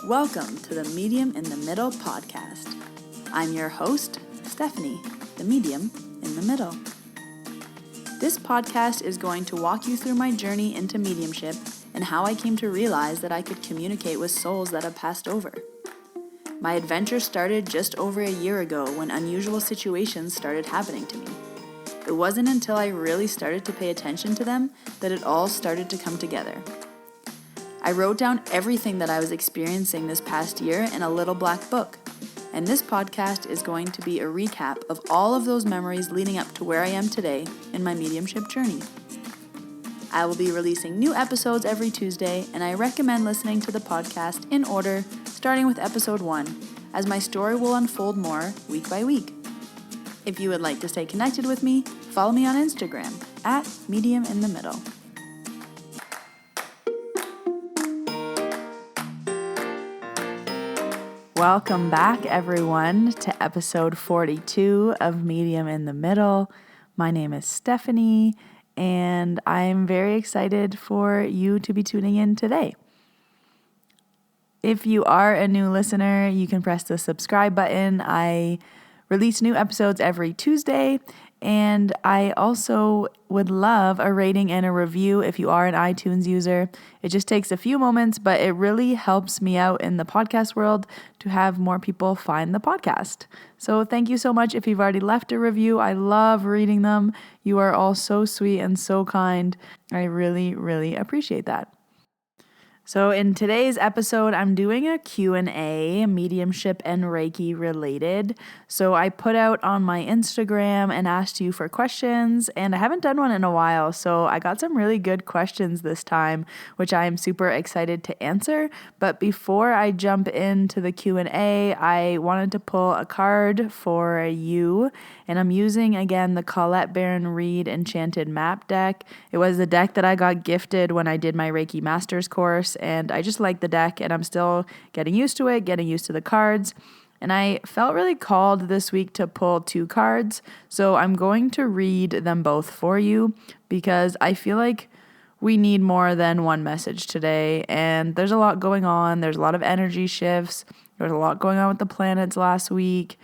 Welcome to the Medium in the Middle podcast. I'm your host, Stephanie, the medium in the middle. This podcast is going to walk you through my journey into mediumship and how I came to realize that I could communicate with souls that have passed over. My adventure started just over a year ago when unusual situations started happening to me. It wasn't until I really started to pay attention to them that it all started to come together. I wrote down everything that I was experiencing this past year in a little black book, and this podcast is going to be a recap of all of those memories leading up to where I am today in my mediumship journey. I will be releasing new episodes every Tuesday, and I recommend listening to the podcast in order, starting with episode 1, as my story will unfold more week by week. If you would like to stay connected with me, follow me on Instagram at mediuminthemiddle. Welcome back, everyone, to episode 42 of Medium in the Middle. My name is Stephanie, and I'm very excited for you to be tuning in today. If you are a new listener, you can press the subscribe button. I release new episodes every Tuesday, and I also would love a rating and a review if you are an iTunes user. It just takes a few moments, but it really helps me out in the podcast world to have more people find the podcast. So thank you so much if you've already left a review. I love reading them. You are all so sweet and so kind. I really, really appreciate that. So in today's episode, I'm doing a Q&A, mediumship and Reiki related. So I put out on my Instagram and asked you for questions, and I haven't done one in a while. So I got some really good questions this time, which I am super excited to answer. But before I jump into the Q&A, I wanted to pull a card for you. And I'm using, again, the Colette Baron Reed Enchanted Map deck. It was the deck that I got gifted when I did my Reiki Masters course, and I just like the deck, and I'm still getting used to it, getting used to the cards. And I felt really called this week to pull 2 cards, so I'm going to read them both for you because I feel like we need more than one message today, and there's a lot going on. There's a lot of energy shifts. There's a lot going on with the planets last week,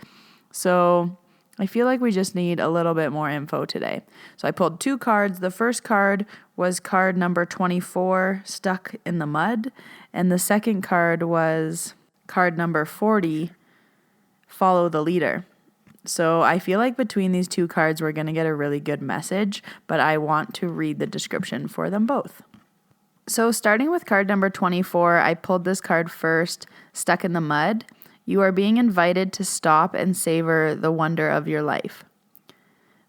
so I feel like we just need a little bit more info today. So I pulled 2 cards. The first card was card number 24, Stuck in the Mud. And the second card was card number 40, Follow the Leader. So I feel like between these 2 cards, we're going to get a really good message, but I want to read the description for them both. So starting with card number 24, I pulled this card first, Stuck in the Mud. You are being invited to stop and savor the wonder of your life.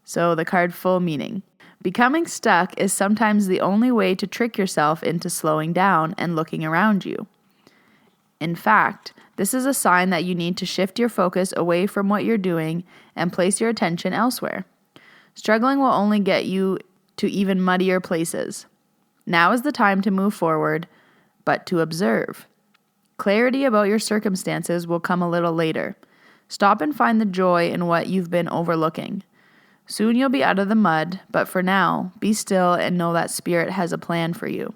So the card full meaning. Becoming stuck is sometimes the only way to trick yourself into slowing down and looking around you. In fact, this is a sign that you need to shift your focus away from what you're doing and place your attention elsewhere. Struggling will only get you to even muddier places. Now is the time to move forward, but to observe. Clarity about your circumstances will come a little later. Stop and find the joy in what you've been overlooking. Soon you'll be out of the mud, but for now, be still and know that Spirit has a plan for you.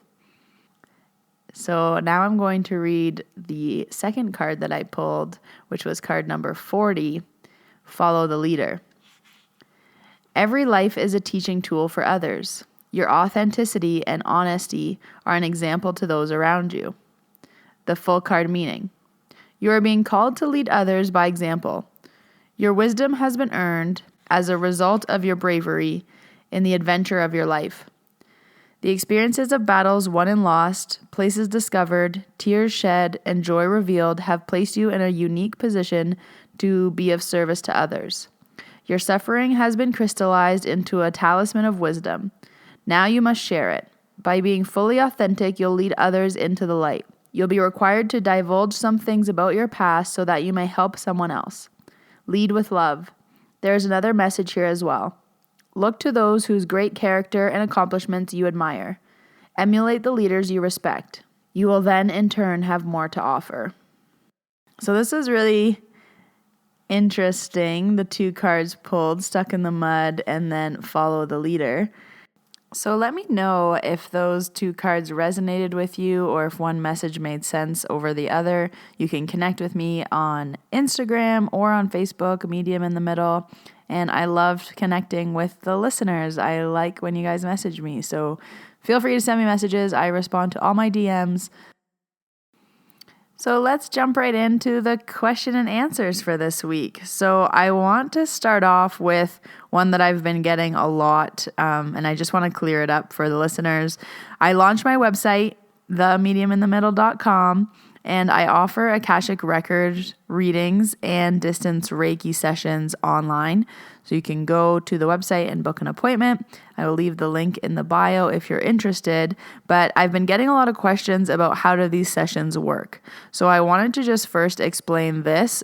So now I'm going to read the second card that I pulled, which was card number 40, Follow the Leader. Every life is a teaching tool for others. Your authenticity and honesty are an example to those around you. The full card meaning. You are being called to lead others by example. Your wisdom has been earned as a result of your bravery in the adventure of your life. The experiences of battles won and lost, places discovered, tears shed, and joy revealed have placed you in a unique position to be of service to others. Your suffering has been crystallized into a talisman of wisdom. Now you must share it. By being fully authentic, you'll lead others into the light. You'll be required to divulge some things about your past so that you may help someone else. Lead with love. There is another message here as well. Look to those whose great character and accomplishments you admire. Emulate the leaders you respect. You will then, in turn, have more to offer. So this is really interesting. The 2 cards pulled, Stuck in the Mud, and then Follow the Leader. So let me know if those two cards resonated with you or if one message made sense over the other. You can connect with me on Instagram or on Facebook, Medium in the Middle. And I loved connecting with the listeners. I like when you guys message me. So feel free to send me messages. I respond to all my DMs. So let's jump right into the question and answers for this week. So I want to start off with one that I've been getting a lot, and I just want to clear it up for the listeners. I launched my website, themediuminthemiddle.com, and I offer Akashic Record readings and Distance Reiki sessions online. So you can go to the website and book an appointment. I will leave the link in the bio if you're interested. But I've been getting a lot of questions about how do these sessions work. So I wanted to just first explain this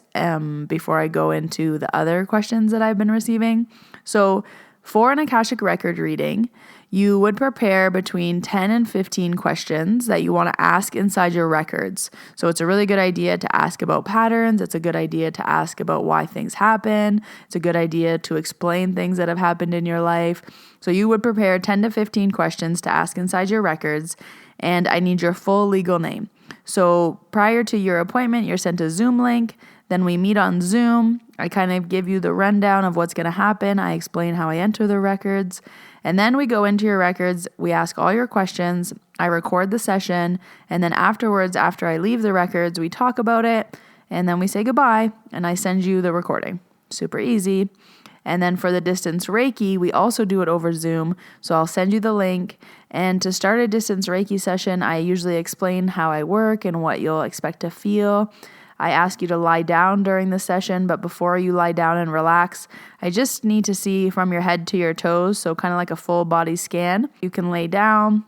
before I go into the other questions that I've been receiving. So for an Akashic Record reading, you would prepare between 10 and 15 questions that you want to ask inside your records. So it's a really good idea to ask about patterns. It's a good idea to ask about why things happen. It's a good idea to explain things that have happened in your life. So you would prepare 10 to 15 questions to ask inside your records, and I need your full legal name. So prior to your appointment, you're sent a Zoom link. Then we meet on Zoom. I kind of give you the rundown of what's going to happen. I explain how I enter the records. And then we go into your records. We ask all your questions. I record the session. And then afterwards, after I leave the records, we talk about it. And then we say goodbye. And I send you the recording. Super easy. And then for the Distance Reiki, we also do it over Zoom. So I'll send you the link. And to start a Distance Reiki session, I usually explain how I work and what you'll expect to feel. I ask you to lie down during the session, but before you lie down and relax, I just need to see from your head to your toes, so kind of like a full body scan. You can lay down,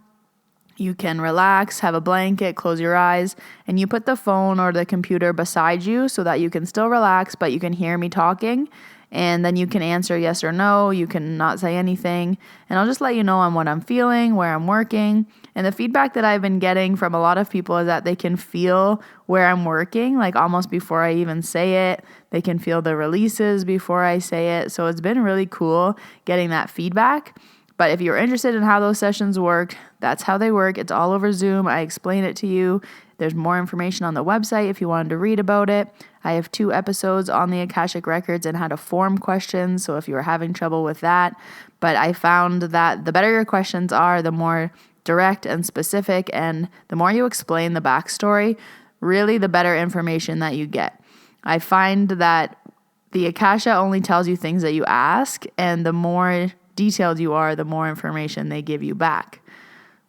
you can relax, have a blanket, close your eyes, and you put the phone or the computer beside you so that you can still relax, but you can hear me talking. And then you can answer yes or no. You can not say anything. And I'll just let you know on what I'm feeling, where I'm working. And the feedback that I've been getting from a lot of people is that they can feel where I'm working, like almost before I even say it. They can feel the releases before I say it. So it's been really cool getting that feedback. But if you're interested in how those sessions work, that's how they work. It's all over Zoom. I explain it to you. There's more information on the website if you wanted to read about it. I have 2 episodes on the Akashic Records and how to form questions, so if you were having trouble with that. But I found that the better your questions are, the more direct and specific, and the more you explain the backstory, really the better information that you get. I find that the Akasha only tells you things that you ask, and the more detailed you are, the more information they give you back.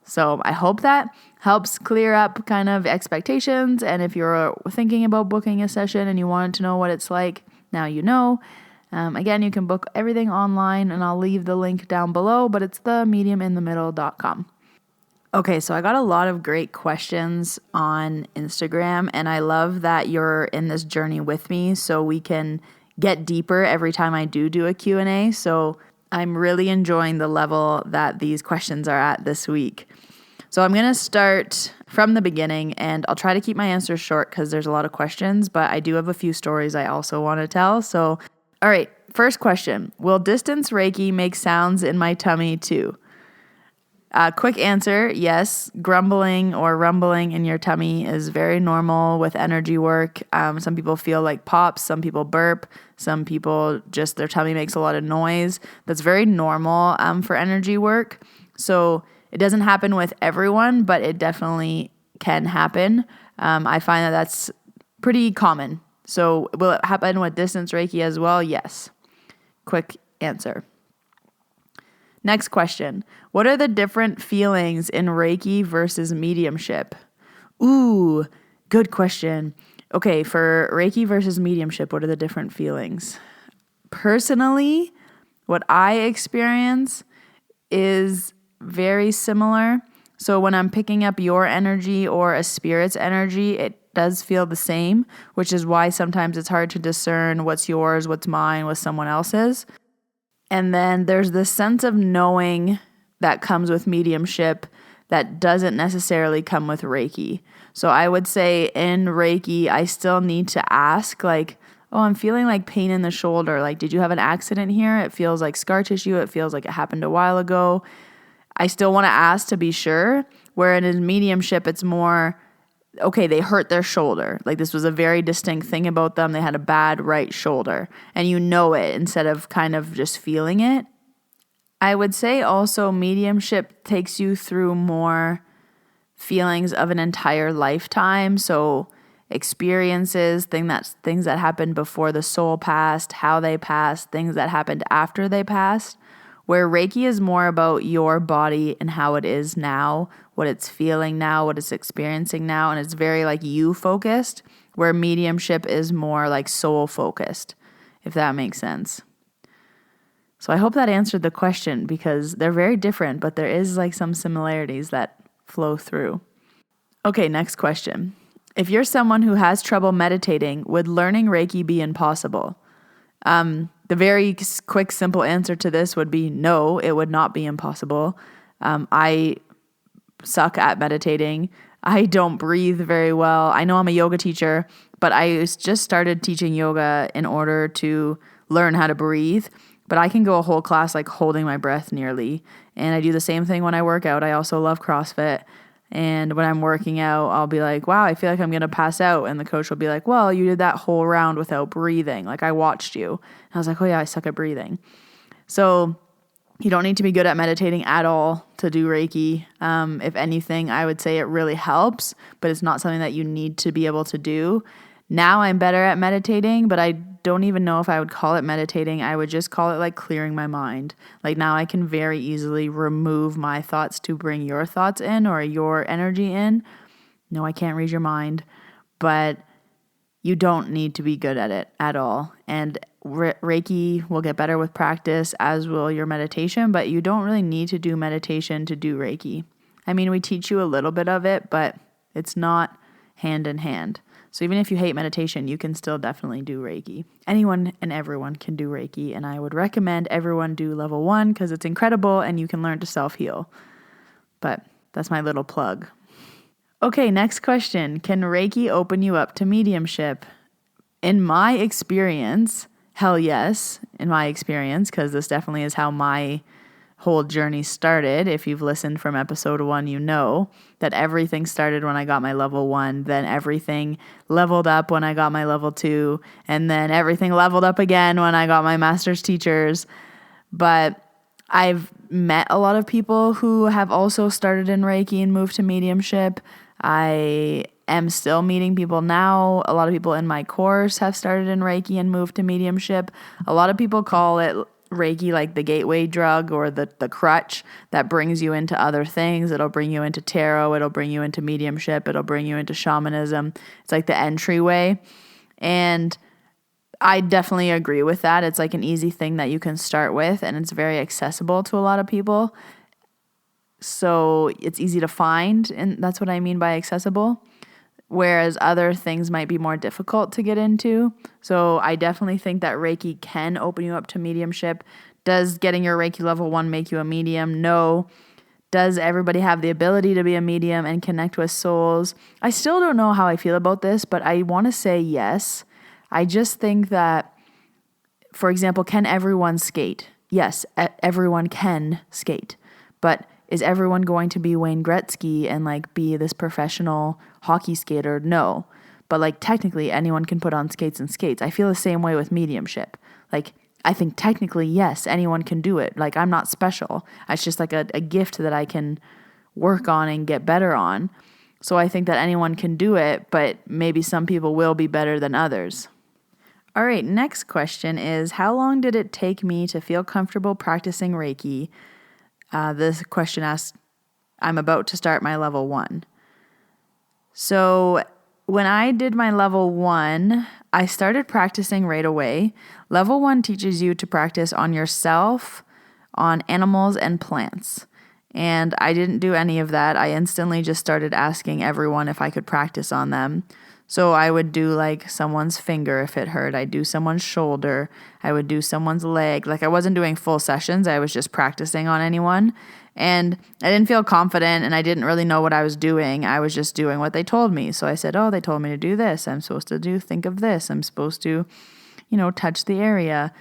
So I hope that helps clear up kind of expectations. And if you're thinking about booking a session and you wanted to know what it's like, now you know. Again, you can book everything online, and I'll leave the link down below, but it's themediuminthemiddle.com. Okay, so I got a lot of great questions on Instagram, and I love that you're in this journey with me so we can get deeper every time I do a Q&A. So I'm really enjoying the level that these questions are at this week. So I'm going to start from the beginning, and I'll try to keep my answers short because there's a lot of questions, but I do have a few stories I also want to tell. So, all right, first question. Will Distance Reiki make sounds in my tummy too? Quick answer, yes. Grumbling or rumbling in your tummy is very normal with energy work. Some people feel like pops, some people burp, some people just their tummy makes a lot of noise. That's very normal for energy work. So it doesn't happen with everyone, but it definitely can happen. I find that that's pretty common. So will it happen with Distance Reiki as well? Yes. Quick answer. Next question. What are the different feelings in Reiki versus mediumship? Ooh, good question. Okay, for Reiki versus mediumship, what are the different feelings? Personally, what I experience is very similar. So when I'm picking up your energy or a spirit's energy, it does feel the same, which is why sometimes it's hard to discern what's yours, what's mine, what someone else's. And then there's this sense of knowing that comes with mediumship that doesn't necessarily come with Reiki. So I would say in Reiki, I still need to ask like, oh, I'm feeling like pain in the shoulder. Like, did you have an accident here? It feels like scar tissue. It feels like it happened a while ago. I still want to ask to be sure. Where in mediumship, it's more, okay, they hurt their shoulder. Like this was a very distinct thing about them. They had a bad right shoulder and you know it instead of kind of just feeling it. I would say also mediumship takes you through more feelings of an entire lifetime. So experiences, things that happened before the soul passed, how they passed, things that happened after they passed. Where Reiki is more about your body and how it is now, what it's feeling now, what it's experiencing now, and it's very like you focused, where mediumship is more like soul focused, if that makes sense. So I hope that answered the question because they're very different, but there is like some similarities that flow through. Okay, next question. If you're someone who has trouble meditating, would learning Reiki be impossible? The very quick, simple answer to this would be no, it would not be impossible. I suck at meditating. I don't breathe very well. I know I'm a yoga teacher, but I just started teaching yoga in order to learn how to breathe. But I can go a whole class like holding my breath nearly. And I do the same thing when I work out. I also love CrossFit. And when I'm working out, I'll be like, wow, I feel like I'm going to pass out. And the coach will be like, well, you did that whole round without breathing. Like I watched you. And I was like, oh yeah, I suck at breathing. So you don't need to be good at meditating at all to do Reiki. If anything, I would say it really helps, but it's not something that you need to be able to do. Now I'm better at meditating, but I don't even know if I would call it meditating. I would just call it like clearing my mind. Like now I can very easily remove my thoughts to bring your thoughts in or your energy in. No, I can't read your mind, but you don't need to be good at it at all. And Reiki will get better with practice, as will your meditation, but you don't really need to do meditation to do Reiki. I mean, we teach you a little bit of it, but it's not hand in hand. So even if you hate meditation, you can still definitely do Reiki. Anyone and everyone can do Reiki, and I would recommend everyone do level 1 because it's incredible and you can learn to self-heal. But that's my little plug. Okay, next question. Can Reiki open you up to mediumship? In my experience, hell yes, in my experience, because this definitely is how my whole journey started. If you've listened from episode 1, you know that everything started when I got my level 1, then everything leveled up when I got my level 2, and then everything leveled up again when I got my master's teachers. But I've met a lot of people who have also started in Reiki and moved to mediumship. I am still meeting people now. A lot of people in my course have started in Reiki and moved to mediumship. A lot of people call it Reiki like the gateway drug or the crutch that brings you into other things. It'll bring you into tarot. It'll bring you into mediumship. It'll bring you into shamanism. It's like the entryway. And I definitely agree with that. It's like an easy thing that you can start with, and it's very accessible to a lot of people. So it's easy to find, and that's what I mean by accessible. Whereas other things might be more difficult to get into. So I definitely think that Reiki can open you up to mediumship. Does getting your Reiki level 1 make you a medium? No. Does everybody have the ability to be a medium and connect with souls? I still don't know how I feel about this, but I want to say yes. I just think that, for example, can everyone skate? Yes, everyone can skate. But is everyone going to be Wayne Gretzky and like be this professional hockey skater? No. But like technically anyone can put on skates and skates. I feel the same way with mediumship. Like I think technically, yes, anyone can do it. Like I'm not special. It's just like a gift that I can work on and get better on. So I think that anyone can do it, but maybe some people will be better than others. All right, next question is, how long did it take me to feel comfortable practicing Reiki? This question asks, I'm about to start my level 1. So when I did my level 1, I started practicing right away. Level 1 teaches you to practice on yourself, on animals, and plants. And I didn't do any of that. I instantly just started asking everyone if I could practice on them. So I would do like someone's finger if it hurt. I'd do someone's shoulder. I would do someone's leg. Like I wasn't doing full sessions. I was just practicing on anyone. And I didn't feel confident and I didn't really know what I was doing. I was just doing what they told me. So I said, oh, they told me to do this. I'm supposed to think of this. I'm supposed to, touch the area.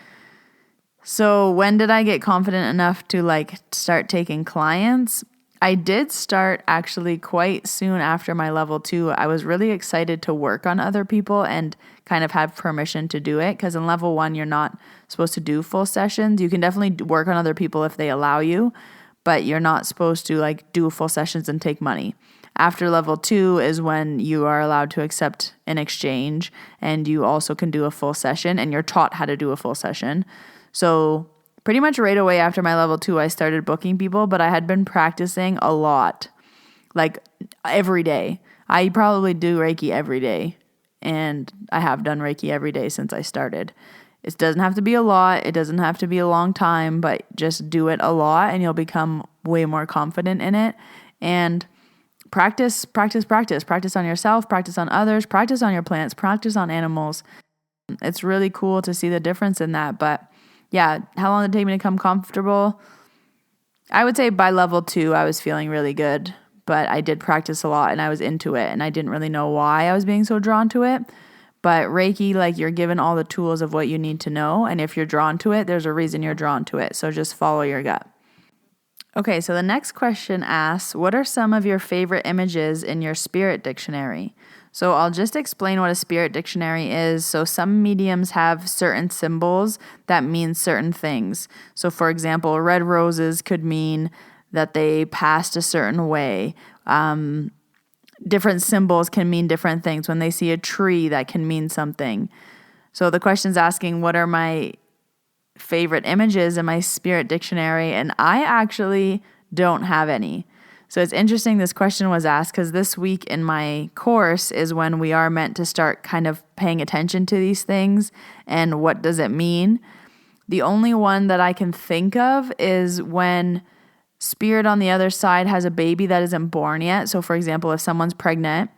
So when did I get confident enough to like start taking clients? I did start actually quite soon after my level 2. I was really excited to work on other people and kind of have permission to do it, because in level 1, you're not supposed to do full sessions. You can definitely work on other people if they allow you, but you're not supposed to like do full sessions and take money. After level 2 is when you are allowed to accept an exchange, and you also can do a full session, and you're taught how to do a full session. So pretty much right away after my level 2, I started booking people, but I had been practicing a lot, like every day. I probably do Reiki every day, and I have done Reiki every day since I started. It doesn't have to be a lot. It doesn't have to be a long time, but just do it a lot and you'll become way more confident in it. And practice on yourself, practice on others, practice on your plants, practice on animals. It's really cool to see the difference in that. But yeah, how long did it take me to become comfortable? I would say by level 2, I was feeling really good, but I did practice a lot and I was into it, and I didn't really know why I was being so drawn to it. But Reiki, like, you're given all the tools of what you need to know, and if you're drawn to it, there's a reason you're drawn to it. So just follow your gut. Okay, so the next question asks, what are some of your favorite images in your spirit dictionary? So I'll just explain what a spirit dictionary is. So some mediums have certain symbols that mean certain things. So for example, red roses could mean that they passed a certain way. Different symbols can mean different things. When they see a tree, that can mean something. So the question's asking, what are my favorite images in my spirit dictionary? And I actually don't have any. So it's interesting this question was asked, because this week in my course is when we are meant to start kind of paying attention to these things and what does it mean. The only one that I can think of is when spirit on the other side has a baby that isn't born yet. So for example, if someone's pregnant,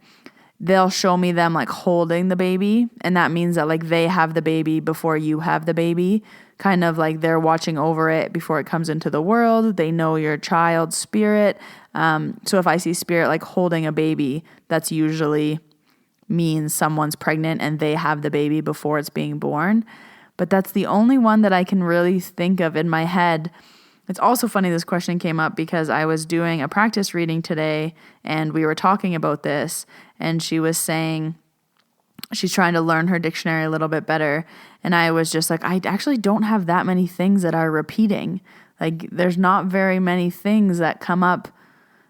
they'll show me them like holding the baby, and that means that like they have the baby before you have the baby. Kind of like they're watching over it before it comes into the world. They know your child's spirit. So if I see spirit like holding a baby, that's usually means someone's pregnant and they have the baby before it's being born. But that's the only one that I can really think of in my head. It's also funny this question came up because I was doing a practice reading today and we were talking about this, and she was saying she's trying to learn her dictionary a little bit better. And I was just like, I actually don't have that many things that are repeating. Like there's not very many things that come up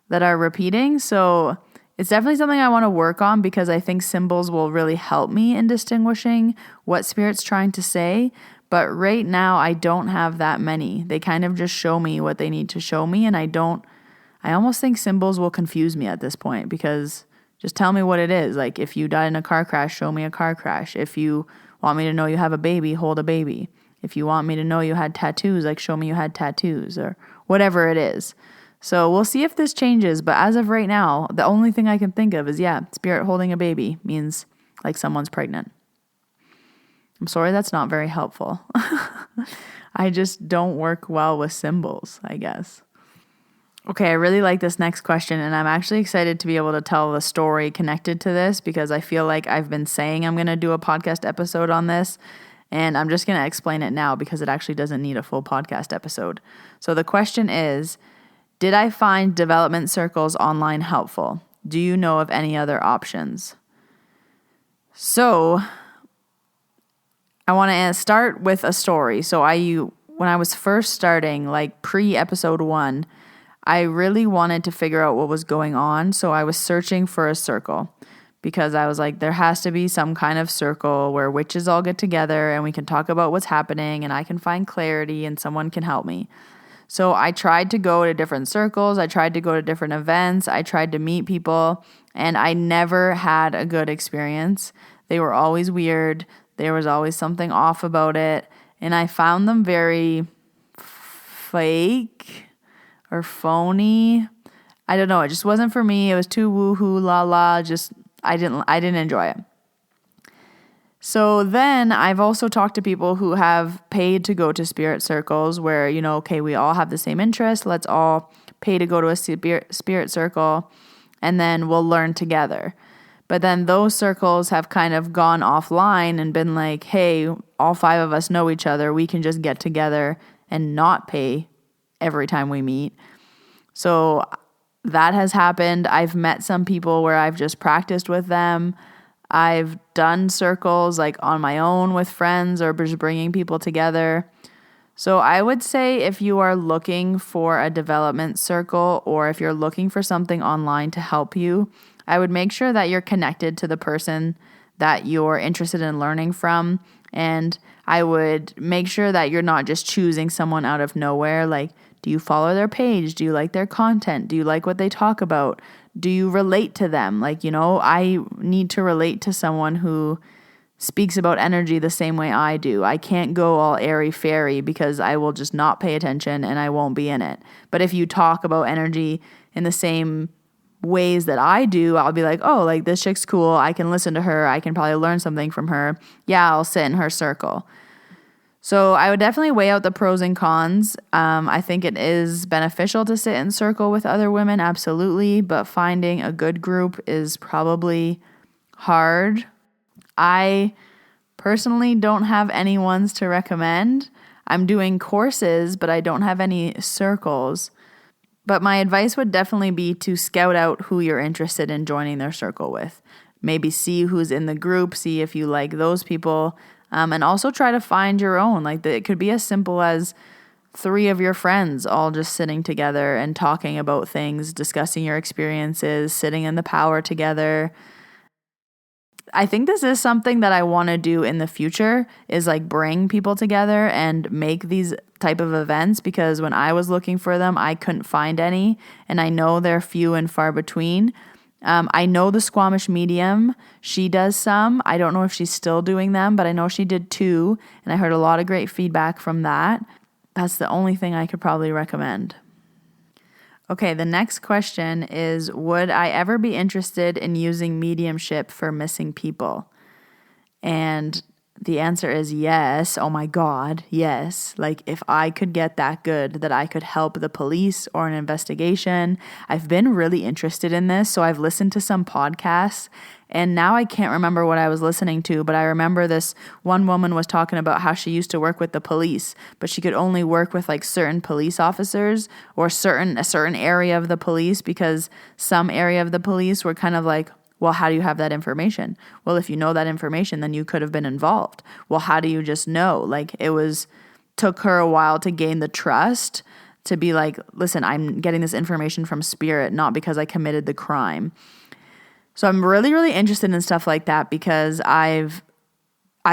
that are repeating. So it's definitely something I want to work on, because I think symbols will really help me in distinguishing what spirit's trying to say. But right now I don't have that many. They kind of just show me what they need to show me. And I almost think symbols will confuse me at this point, because just tell me what it is. Like if you died in a car crash, show me a car crash. If you want me to know you have a baby, hold a baby. If you want me to know you had tattoos, like show me you had tattoos, or whatever it is. So we'll see if this changes. But as of right now, the only thing I can think of is, spirit holding a baby means like someone's pregnant. I'm sorry, that's not very helpful. I just don't work well with symbols, I guess. Okay, I really like this next question, and I'm actually excited to be able to tell the story connected to this, because I feel like I've been saying I'm going to do a podcast episode on this, and I'm just going to explain it now because it actually doesn't need a full podcast episode. So the question is, did I find development circles online helpful? Do you know of any other options? So I want to start with a story. So when I was first starting, like pre-episode 1, I really wanted to figure out what was going on. So I was searching for a circle, because I was like, there has to be some kind of circle where witches all get together and we can talk about what's happening and I can find clarity and someone can help me. So I tried to go to different circles. I tried to go to different events. I tried to meet people, and I never had a good experience. They were always weird. There was always something off about it. And I found them very fake or phony. I don't know. It just wasn't for me. It was too woohoo, la la. Just, I didn't enjoy it. So then I've also talked to people who have paid to go to spirit circles where, okay, we all have the same interest. Let's all pay to go to a spirit circle and then we'll learn together. But then those circles have kind of gone offline and been like, hey, all 5 of us know each other. We can just get together and not pay every time we meet. So that has happened. I've met some people where I've just practiced with them. I've done circles like on my own with friends or just bringing people together. So I would say if you are looking for a development circle or if you're looking for something online to help you, I would make sure that you're connected to the person that you're interested in learning from. And I would make sure that you're not just choosing someone out of nowhere. Like, do you follow their page? Do you like their content? Do you like what they talk about? Do you relate to them? Like, I need to relate to someone who speaks about energy the same way I do. I can't go all airy-fairy because I will just not pay attention and I won't be in it. But if you talk about energy in the same ways that I do, I'll be like, oh, like this chick's cool. I can listen to her. I can probably learn something from her. Yeah, I'll sit in her circle. So I would definitely weigh out the pros and cons. I think it is beneficial to sit in circle with other women, absolutely. But finding a good group is probably hard. I personally don't have any ones to recommend. I'm doing courses, but I don't have any circles. But my advice would definitely be to scout out who you're interested in joining their circle with. Maybe see who's in the group, see if you like those people, and also try to find your own. Like it could be as simple as 3 of your friends all just sitting together and talking about things, discussing your experiences, sitting in the power together. I think this is something that I want to do in the future, is like bring people together and make these type of events, because when I was looking for them, I couldn't find any, and I know they're few and far between. I know the Squamish Medium, she does some. I don't know if she's still doing them, but I know she did 2, and I heard a lot of great feedback from that. That's the only thing I could probably recommend. Okay, the next question is, would I ever be interested in using mediumship for missing people? And the answer is yes. Oh my God, yes. Like if I could get that good that I could help the police or an investigation. I've been really interested in this, so I've listened to some podcasts, and now I can't remember what I was listening to, but I remember this one woman was talking about how she used to work with the police, but she could only work with like certain police officers or a certain area of the police, because some area of the police were kind of like, well, how do you have that information? Well, if you know that information, then you could have been involved. Well, how do you just know? Like took her a while to gain the trust to be like, listen, I'm getting this information from spirit, not because I committed the crime. So I'm really, really interested in stuff like that, because I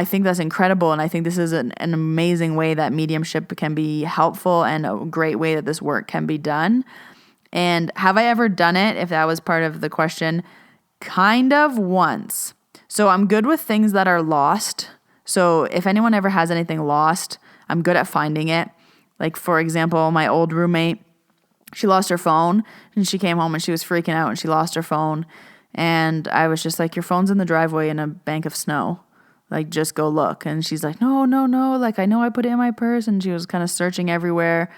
think that's incredible, and I think this is an amazing way that mediumship can be helpful and a great way that this work can be done. And have I ever done it, if that was part of the question? Kind of once. So I'm good with things that are lost. So if anyone ever has anything lost, I'm good at finding it. Like, for example, my old roommate, she lost her phone, and she came home and she was freaking out and she lost her phone. And I was just like, your phone's in the driveway in a bank of snow. Like, just go look. And she's like, no. Like, I know I put it in my purse. And she was kind of searching everywhere.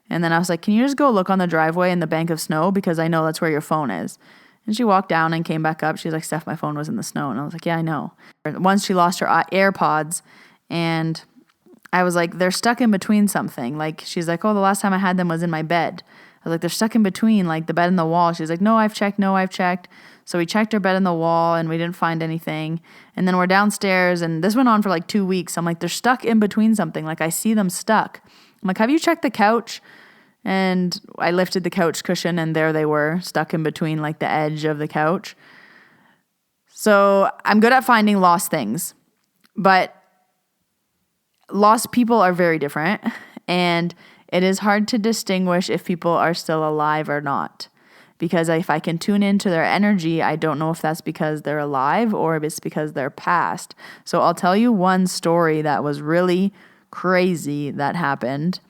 And then I was like, can you just go look on the driveway in the bank of snow? Because I know that's where your phone is. And she walked down and came back up. She was like, Steph, my phone was in the snow. And I was like, yeah, I know. Once she lost her AirPods, and I was like, they're stuck in between something. Like, she's like, oh, the last time I had them was in my bed. I was like, they're stuck in between, like, the bed and the wall. She's like, no, I've checked. So we checked her bed and the wall, and we didn't find anything. And then we're downstairs, and this went on for like 2 weeks. I'm like, they're stuck in between something. Like, I see them stuck. I'm like, have you checked the couch? And I lifted the couch cushion, and there they were, stuck in between like the edge of the couch. So I'm good at finding lost things, but lost people are very different, and it is hard to distinguish if people are still alive or not. Because if I can tune into their energy, I don't know if that's because they're alive or if it's because they're past. So I'll tell you one story that was really crazy that happened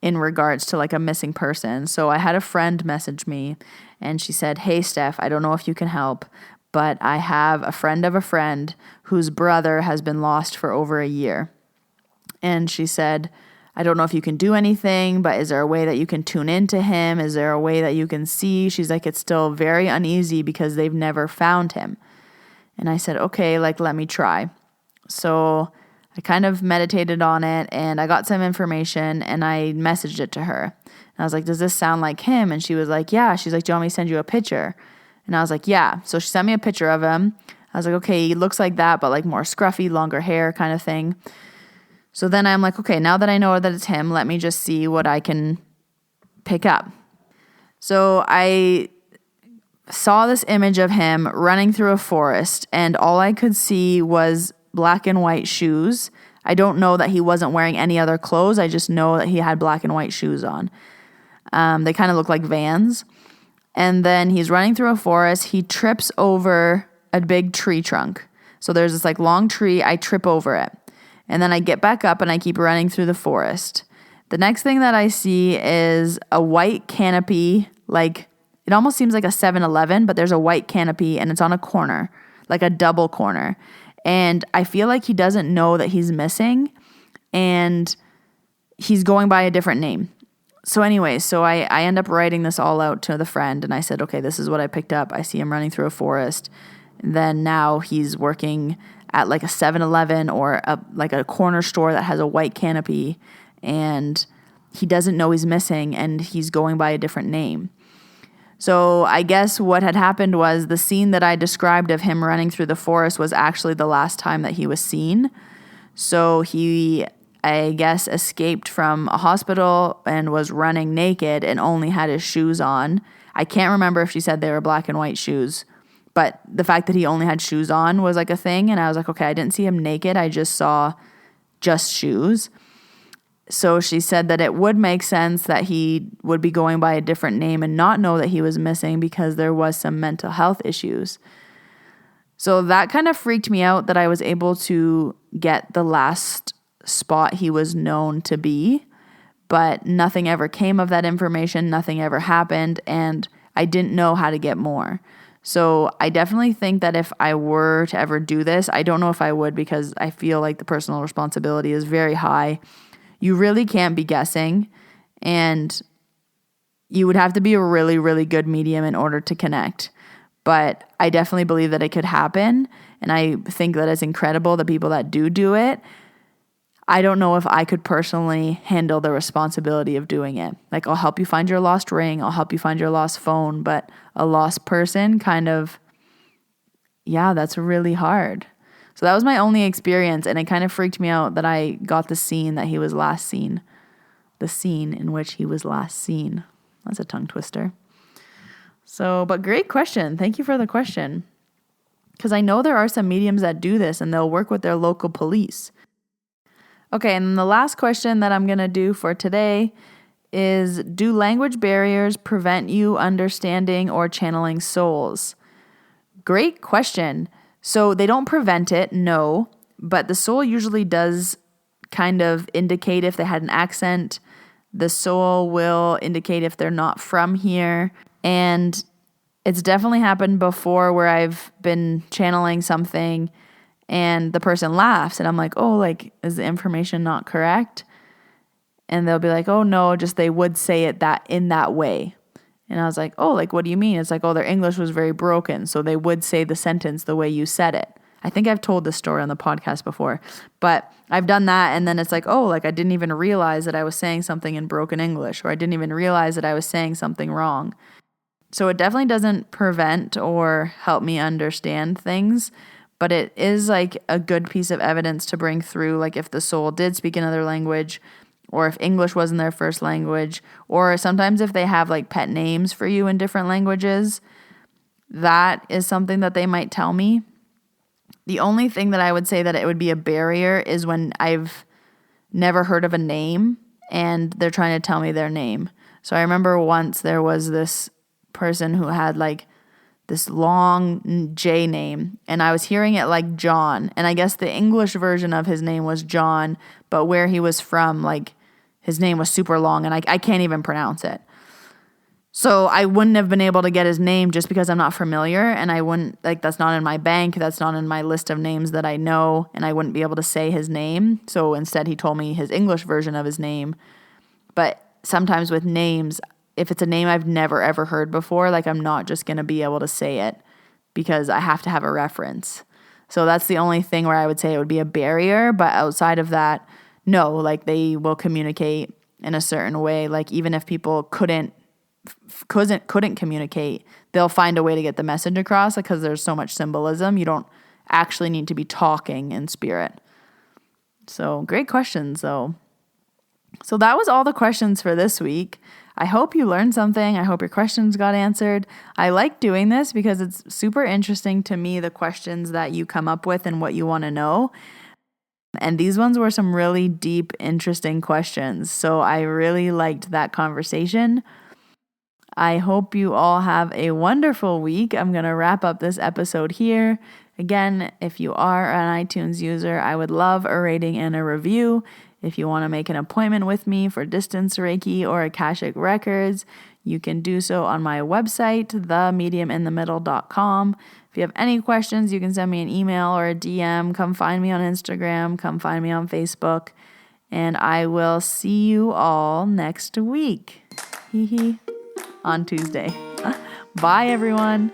in regards to like a missing person. So I had a friend message me, and she said, hey, Steph, I don't know if you can help, but I have a friend of a friend whose brother has been lost for over a year. And she said, I don't know if you can do anything, but is there a way that you can tune into him? Is there a way that you can see? She's like, it's still very uneasy because they've never found him. And I said, okay, like, let me try. So I kind of meditated on it and I got some information and I messaged it to her. And I was like, does this sound like him? And she was like, yeah. She's like, do you want me to send you a picture? And I was like, yeah. So she sent me a picture of him. I was like, okay, he looks like that, but like more scruffy, longer hair kind of thing. So then I'm like, okay, now that I know that it's him, let me just see what I can pick up. So I saw this image of him running through a forest, and all I could see was black and white shoes. I don't know that he wasn't wearing any other clothes. I just know that he had black and white shoes on. They kind of look like Vans. And then he's running through a forest. He trips over a big tree trunk. So there's this like long tree. I trip over it. And then I get back up and I keep running through the forest. The next thing that I see is a white canopy, like it almost seems like a 7-Eleven, but there's a white canopy and it's on a corner, like a double corner. And I feel like he doesn't know that he's missing and he's going by a different name. So anyway, I end up writing this all out to the friend and I said, okay, this is what I picked up. I see him running through a forest. And then now he's working at like a 7-Eleven or like a corner store that has a white canopy, and he doesn't know he's missing and he's going by a different name. So I guess what had happened was the scene that I described of him running through the forest was actually the last time that he was seen. So he, I guess, escaped from a hospital and was running naked and only had his shoes on. I can't remember if she said they were black and white shoes, but the fact that he only had shoes on was like a thing. And I was like, okay, I didn't see him naked. I just saw just shoes. So she said that it would make sense that he would be going by a different name and not know that he was missing because there was some mental health issues. So that kind of freaked me out that I was able to get the last spot he was known to be, but nothing ever came of that information. Nothing ever happened. And I didn't know how to get more. So I definitely think that if I were to ever do this, I don't know if I would because I feel like the personal responsibility is very high. You really can't be guessing, and you would have to be a really, really good medium in order to connect. But I definitely believe that it could happen, and I think that it's incredible, the people that do it. I don't know if I could personally handle the responsibility of doing it. Like, I'll help you find your lost ring, I'll help you find your lost phone, but a lost person kind of, yeah, that's really hard. So that was my only experience, and it kind of freaked me out that I got the scene that he was last seen. The scene in which he was last seen. That's a tongue twister. So, but great question. Thank you for the question. Because I know there are some mediums that do this, and they'll work with their local police. Okay, and the last question that I'm going to do for today is, do language barriers prevent you understanding or channeling souls? Great question. So they don't prevent it, no, but the soul usually does kind of indicate if they had an accent. The soul will indicate if they're not from here. And it's definitely happened before where I've been channeling something and the person laughs and I'm like, oh, like, is the information not correct? And they'll be like, oh, no, just they would say it that in that way. And I was like, oh, like, what do you mean? It's like, oh, their English was very broken, so they would say the sentence the way you said it. I think I've told this story on the podcast before, but I've done that. And then it's like, oh, like, I didn't even realize that I was saying something in broken English, or I didn't even realize that I was saying something wrong. So it definitely doesn't prevent or help me understand things, but it is like a good piece of evidence to bring through, like if the soul did speak another language, or if English wasn't their first language, or sometimes if they have like pet names for you in different languages, that is something that they might tell me. The only thing that I would say that it would be a barrier is when I've never heard of a name and they're trying to tell me their name. So I remember once there was this person who had like this long J name, and I was hearing it like John, and I guess the English version of his name was John, but where he was from, like, his name was super long, and I can't even pronounce it. So I wouldn't have been able to get his name just because I'm not familiar, and I wouldn't, like, that's not in my bank, that's not in my list of names that I know, and I wouldn't be able to say his name. So instead he told me his English version of his name. But sometimes with names, if it's a name I've never ever heard before, like, I'm not just going to be able to say it because I have to have a reference. So that's the only thing where I would say it would be a barrier. But outside of that, no, like, they will communicate in a certain way. Like, even if people couldn't communicate, they'll find a way to get the message across, because there's so much symbolism. You don't actually need to be talking in spirit. So great questions, though. So that was all the questions for this week. I hope you learned something. I hope your questions got answered. I like doing this because it's super interesting to me, the questions that you come up with and what you want to know. And these ones were some really deep, interesting questions. So I really liked that conversation. I hope you all have a wonderful week. I'm going to wrap up this episode here. Again, if you are an iTunes user, I would love a rating and a review. If you want to make an appointment with me for Distance Reiki or Akashic Records, you can do so on my website, themediuminthemiddle.com. If you have any questions, you can send me an email or a DM. Come find me on Instagram. Come find me on Facebook. And I will see you all next week. On Tuesday. Bye, everyone.